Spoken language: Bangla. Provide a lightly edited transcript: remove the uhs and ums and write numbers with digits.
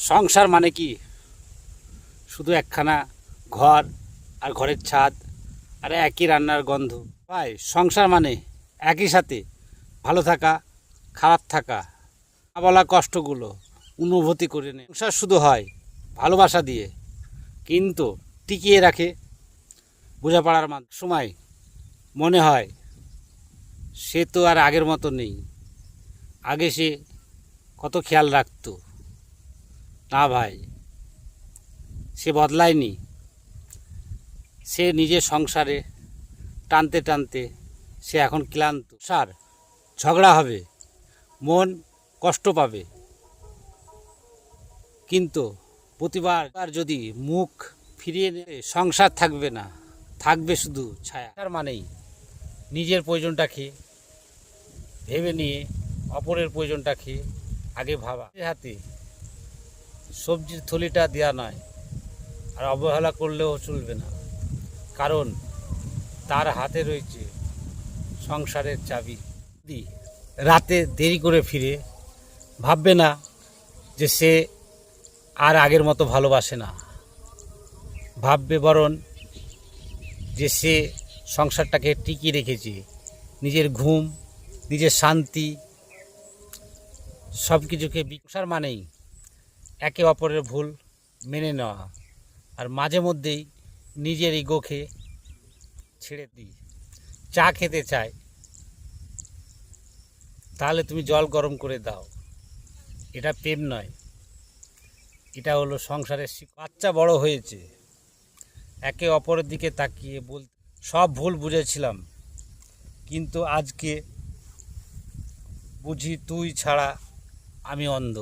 সংসার মানে কি? শুধু একখানা ঘর আর ঘরের ছাদ আর একই রান্নার গন্ধ। ভাই, সংসার মানে একই সাথে ভালো থাকা, খারাপ থাকা, না বলা কষ্টগুলো অনুভূতি করে নেয়। সংসার শুধু হয় ভালোবাসা দিয়ে, কিন্তু টিকিয়ে রাখে বোঝাপড়ার সময় মনে হয় সে তো আর আগের মতো নেই। আগে সে কত খেয়াল রাখতো। না ভাই, সে বদলায়নি। সে নিজের সংসারে টানতে টানতে সে এখন ক্লান্ত। সার ঝগড়া হবে, মন কষ্ট পাবে, কিন্তু প্রতিবার যদি মুখ ফিরিয়ে নেবে, সংসার থাকবে না, থাকবে শুধু ছায়া। তার মানেই নিজের প্রয়োজনটা খেয়ে ভেবে নিয়ে অপরের প্রয়োজনটা খেয়ে আগে ভাবা। হাতে সবজির থলিটা দেওয়া নয়, আর অবহেলা করলেও চলবে না, কারণ তার হাতে রয়েছে সংসারের চাবি। যদি রাতে দেরি করে ফিরে, ভাববে না যে সে আর আগের মতো ভালোবাসে না, ভাববে বরং যে সে সংসারটাকে টিকিয়ে রেখেছে। নিজের ঘুম, নিজের শান্তি, সব কিছুকে। সংসার মানেই একে অপরের ভুল মেনে নেওয়া, আর মাঝে মধ্যেই নিজের ইগোকে ছেড়ে দিই। চা খেতে চায়, তাহলে তুমি জল গরম করে দাও। এটা প্রেম নয়, এটা হলো সংসারের বাচ্চা বড় হয়েছে, একে অপরের দিকে তাকিয়ে সব ভুল বুঝেছিলাম, কিন্তু আজকে বুঝি তুই ছাড়া আমি অন্ধ।